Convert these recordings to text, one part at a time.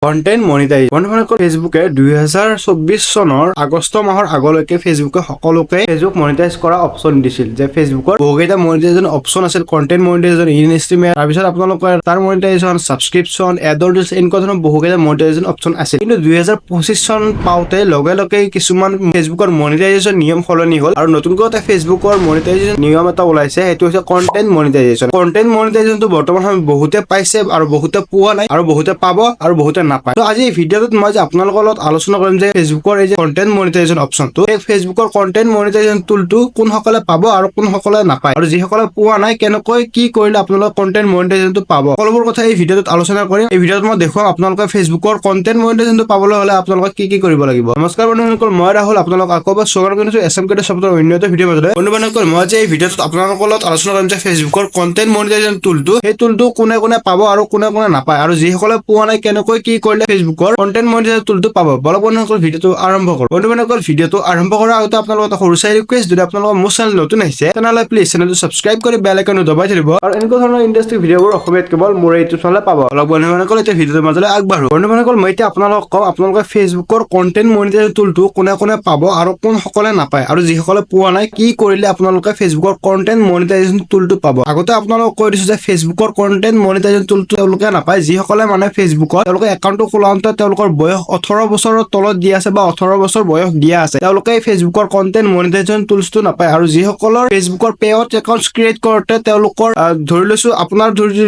content monetisation বন্ধুসকল ফেচবুকে 2024 চনৰ আগষ্ট মাহৰ আগলৈকে ফেচবুকে সকলোকে ফেচবুক মনিটাইজ কৰা অপচন দিছিল যে ফেচবুকৰ বহুকেইটা মনিটাইজেশ্যন অপচন আছিল কন্টেন্ট মনিটাইজেশ্যন ইন ষ্ট্ৰীম তাৰপিছত আপোনালোকৰ তাৰ মনিটাইজেশ্যন ছাবস্ক্ৰিপশ্যন এডৰ এনেকুৱা ধৰণৰ বহুকেইটা মনিটাইজেশ্যন অপচন আছিল কিন্তু 2025 চন পাওঁতে লগে লগে কিছুমান ফেচবুকৰ মনিটাইজেশ্যন নিয়ম সলনি হ'ল আৰু নতুনকৈ এটা ফেচবুকৰ মনিটাইজেশ্যন নিয়ম এটা ওলাইছে সেইটো হৈছে কন্টেন্ট মনিটাইজেশ্যনটো বৰ্তমান সময়ত বহুতে পাইছে আৰু বহুতে পোৱা নাই আৰু বহুতে পাব আৰু বহুতে নাপায় তো আজি এই ভিডিঅ'টোত মই যে আপোনালোকৰ লগত আলোচনা কৰিম যে ফেচবুকৰ এই যে কন্টেন্ট মনিটাইজেশ্যন অপচনটো এই ফেচবুকৰ কন্টেন্ট মনিটাইজেশ্যন টুলটো কোনসকলে পাব আৰু কোনসকলে নাপায় আৰু যিসকলে পোৱা নাই কেনেকৈ কি কৰিলে আপোনালোকে কন্টেন্ট মনিটাইজেশ্যনটো পাব সকলোবোৰ কথা এই ভিডিঅ'টোত আলোচনা কৰিম এই ভিডিঅ'ত মই দেখুৱাম আপোনালোকে ফেচবুকৰ কন্টেন্ট মনিটাইজেশ্যনটো পাবলৈ হ'লে আপোনালোকে কি কৰিব লাগিব নমস্কাৰ বন্ধুসকল মই ৰাহুল আপোনালোক আকৌ এবাৰ স্বাগতম জনাইছো এছএমকে শব্দৰ অন্য এটা ভিডিঅ' মাজলৈ বন্ধুসকল মই যে এই ভিডিঅ'টোত আপোনালোকৰ লগত আলোচনা কৰিম যে ফেচবুকৰ কন্টেন্ট মনিটাইজেশ্যন টুলটো এই টুলটো কোনে পাব আৰু কোনে নাপায় আৰু যিসকলে পোৱা নাই কেনেকৈ কি কৰিলে ফেচবুকৰ কন্টেন্ট মনিটাইজেশ্যন টুলটো পাব বলক বন্ধুসকল ভিডিঅ'টো আৰম্ভ কৰোঁ বন্ধুসকল ভিডিঅ'টো আৰম্ভ কৰাৰ আগতে আপোনালোকৰ এটা সৰু চাই ৰিকুৱেষ্ট যদি আপোনালোকৰ মোৰ চেনেল নতুন আহিছে তেনেহ'লে প্লিজ চেনেলটো ছাবস্ক্ৰাইব কৰি বেল আইকনটো দবাই থব আৰু এনেকুৱা ধৰণৰ ইণ্টাৰেষ্টিং ভিডিঅ'বোৰ অসমীয়াত কেৱল মোৰ ইউটিউব চেনেলত পাব অলপ বন্ধুসকল এতিয়া ভিডিঅ'টোৰ মাজলৈ আগবাঢ়ো বন্ধুসকল মই এতিয়া আপোনালোকক কওঁ আপোনালোকে ফেচবুকৰ কন্টেন্ট মনিটাইজেশ্যন টুলটো কোনে পাব আৰু কোনসকলে নাপায় আৰু যিসকলে পোৱা নাই কি কৰিলে আপোনালোকে ফেচবুকৰ কন্টেন্ট মনিটাইজেশ্যন টুলটো পাব আগতে আপোনালোকক কৈ দিছো যে ফেচবুকৰ কন্টেন্ট মনিটাইজেশ্যন টুলটো তেওঁলোকে নাপায় যিসকলে মানে ফেচবুকত তেওঁলোকে একাউণ্টটো খোলাওঁতে তেওঁলোকৰ বয়স 18 বছৰৰ তলত দিয়া আছে বা 18 বছৰ বয়স দিয়া আছে তেওঁলোকে ফেচবুকৰ কন্টেন্ট মনিটাইজেশ্যন টুলছটো নাপায় আৰু যিসকলৰ ফেচবুকৰ পেআউট একাউণ্ট ক্ৰিয়েট কৰোঁতে তেওঁলোকৰ ধৰি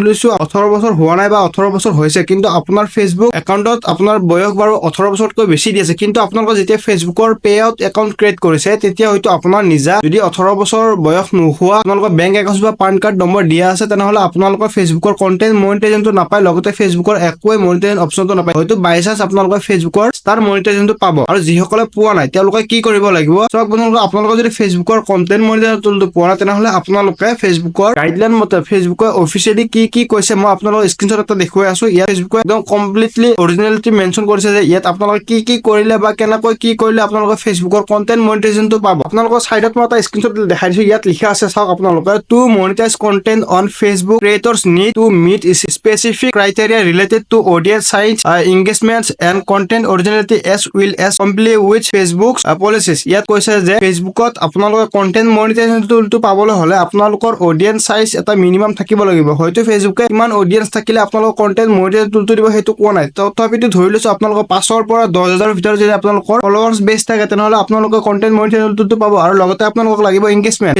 লৈছো 18 বছৰ হোৱা নাই বা 18 বছৰ হৈছে কিন্তু আপোনাৰ ফেচবুক একাউণ্টত আপোনাৰ বয়স বাৰু 18 বছৰতকৈ বেছি দি আছে কিন্তু আপোনালোকে যেতিয়া ফেচবুকৰ পেআউট একাউণ্ট ক্ৰিয়েট কৰিছে তেতিয়া হয়তো আপোনাৰ নিজা যদি 18 বছৰ বয়স নোহোৱা আপোনালোকৰ বেংক একাউণ্ট বা পান কাৰ্ড নম্বৰ দিয়া আছে তেনেহ'লে আপোনালোকৰ ফেচবুকৰ কন্টেন্ট মনিটাইজেশ্যনটো নাপায় লগতে ফেচবুকৰ একোৱে মনিটাইজেশ্যন অপচনটো নাপায় হয়তো বাই চান্স আপোনালোকে ফেচবুকৰ ষ্টাৰ মনিটাইজেশ্যনটো পাব আৰু যিসকলে পোৱা নাই তেওঁলোকে কি কৰিব লাগিব চাওক বন্ধুসকল আপোনালোকে যদি ফেচবুকৰ কন্টেন্ট মনিটাইজেশ্যন টুলটো পোৱা নাই তেনেহ'লে আপোনালোকে ফেচবুকৰ গাইডলাইন মতে ফেচবুকে অফিচিয়েলি কি কৈছে মই আপোনালোকক স্ক্ৰীনশ্বট এটা দেখুৱাই আছো ইয়াত ফেচবুকে একদম কমপ্লিটলি অৰিজিনেলিটি মেনশ্যন কৰিছে যে ইয়াত আপোনালোকে কি কৰিলে বা কেনেকৈ কি কৰিলে আপোনালোকে ফেচবুকৰ কন্টেন্ট মনিটাইজেশ্যনটো পাব আপোনালোকৰ চাইডত মই এটা স্ক্ৰীনশ্বট দেখাই দিছো ইয়াত লিখা আছে চাওক আপোনালোকে to monetize content on Facebook creators need to meet specific criteria related to audience size engagement and content originality as well as comply with Facebook's policies ইয়াত কৈছে যে ফেচবুকত আপোনালোকৰ কন্টেন্ট মনিটাইজেশ্যন টুলটো পাবলৈ হ'লে আপোনালোকৰ অডিয়েন্স সাইজ এটা মিনিমাম থাকিব লাগিব হয়তো ফেচবুকে ইমান অডিয়েন্স থাকিলে আপোনালোকৰ কন্টেন্ট মনিটাইজেশ্যন টুলটো দিব সেইটো কোৱা নাই তথাপিতো ধৰি লৈছো আপোনালোকৰ 5ৰ পৰা 10,000 ভিতৰত যদি আপোনালোকৰ ফলোৱাৰ্ছ বেছ থাকে তেনেহ'লে আপোনালোকৰ কন্টেন্ট মনিটাইজেশ্যন টুলটো পাব আৰু লগতে আপোনালোকক লাগিব এংগেজমেন্ট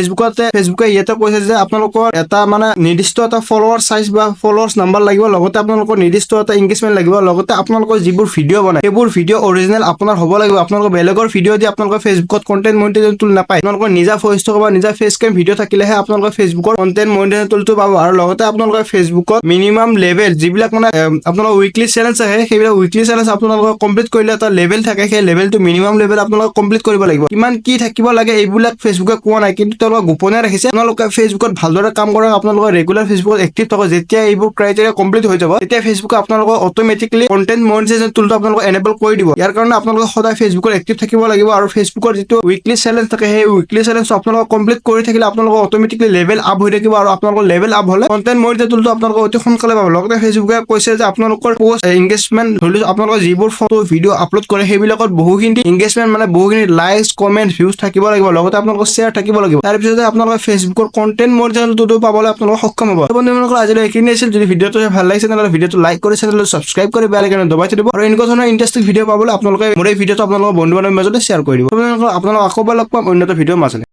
ফেচবুকে ইয়াতে কৈছে যে আপোনালোকৰ এটা মানে নিৰ্দিষ্ট এটা ফলোৱাৰ্ছ সাইজ বা ফলোৱাৰ্ছ নাম্বাৰ লাগিব লগতে আপোনালোকৰ নিৰ্দিষ্ট এটা এংগেজমেন্ট লাগিব লগতে আপোনালোকৰ যিবোৰ ভিডিঅ' বনায় সেইবোৰ ভিডিঅ' অৰিজিনেল আপোনাৰ হ'ব লাগিব আপোনালোকৰ বেলেগৰ ভিডিঅ' দি আপোনালোকৰ ফেচবুকত কন্টেন্ট মনিটাইজেশ্যন টুল নাপায় আপোনালোকৰ নিজা ভইচ থকা বা নিজা ফেচ কেম ভিডিঅ' থাকিলেহে আপোনালোকৰ ফেচবুকৰ কন্টেন্ট মনিটাইজেশ্যন টুলটো পাব আৰু লগতে আপোনালোকৰ ফেচবুকত মিনিমাম লেভেল যিবিলাক মানে আপোনালোকৰ উইকলি চেলেঞ্জ আহে সেইবিলাক উইকলি চেলেঞ্জ আপোনালোকৰ কমপ্লিট কৰিলে এটা লেভেল থাকে সেই লেভেলটো মিনিমাম লেভেল আপোনালোকে কমপ্লিট কৰিব লাগিব কিমান কি থাকিব লাগে এইবিলাক ফেচবুকে কোৱা নাই কিন্তু তেওঁলোকে গোপনীয় ৰাখিছে আপোনালোকে ফেচবুকত ভালদৰে কাম কৰক আপোনালোকৰ ৰেগুলাৰ ফেচবুকত এক্টিভ থাকক যেতিয়া এইবোৰ ক্ৰাইটেৰিয়া কমপ্লিট হৈ যাব তেতিয়া ফেচবুকে আপোনালোকৰ অট'মেটিকলি কন্টেন্ট মনিটাইজেশ্যন টুলটো আপোনালোকক এনেবল কৰি দিব ইয়াৰ কাৰণে আপোনালোকে সদায় ফেচবুকত এক্টিভ থাকিব লাগিব আৰু ফেচবুকৰ যিটো উইকলি চেলেঞ্জ থাকে সেই উইকলি চেলেঞ্জ আপোনালোকক কমপ্লিট কৰি থাকিলে আপোনালোকৰ অট'মেটিকলি লেভেল আপ হৈ থাকিব আৰু আপোনালোকৰ লেভেল আপ হ'লে কন্টেন্ট মনিটাইজেশ্যন টুলটো আপোনালোকক অতি সোনকালে পাব লগতে ফেচবুকে কৈছে যে আপোনালোকৰ পোষ্ট এংগেজমেন্ট ধৰি লওক আপোনালোকৰ যিবোৰ ফটো ভিডিঅ' আপলোড কৰে সেইবিলাকত বহুখিনি এংগেজমেন্ট মানে বহুখিনি লাইকছ কমেন্ট ভিউজ থাকিব লাগিব লগতে আপোনালোকৰ শ্বেয়াৰ থাকিব লাগিব তাৰপিছতে আপোনালোকে ফেচবুকৰ কন্টেন্ট মনিটাইজেশ্যন টুলটো পাবলৈ আপোনালোক সক্ষম হ'ব বন্ধুসকল আজিলৈ এইখিনি আছিল যদি ভিডিঅ'টো ভাল লাগিছে তেনেহ'লে ভিডিঅ'টো লাইক কৰি চেনেলটো ছাবস্ক্ৰাইব কৰি বেল আইকনটো দবাই থৈ দিব আৰু এনেকুৱা ধৰণৰ ইণ্টাৰেষ্টিং ভিডিঅ' পাবলৈ আপোনালোকে মোৰ এই ভিডিঅ'টো আপোনালোকৰ বন্ধু বান্ধৱীৰ মাজতে শ্বেয়াৰ কৰি দিব আপোনালোকক আকৌ লগ পাম অন্য এটা ভিডিঅ'ৰ মাজতে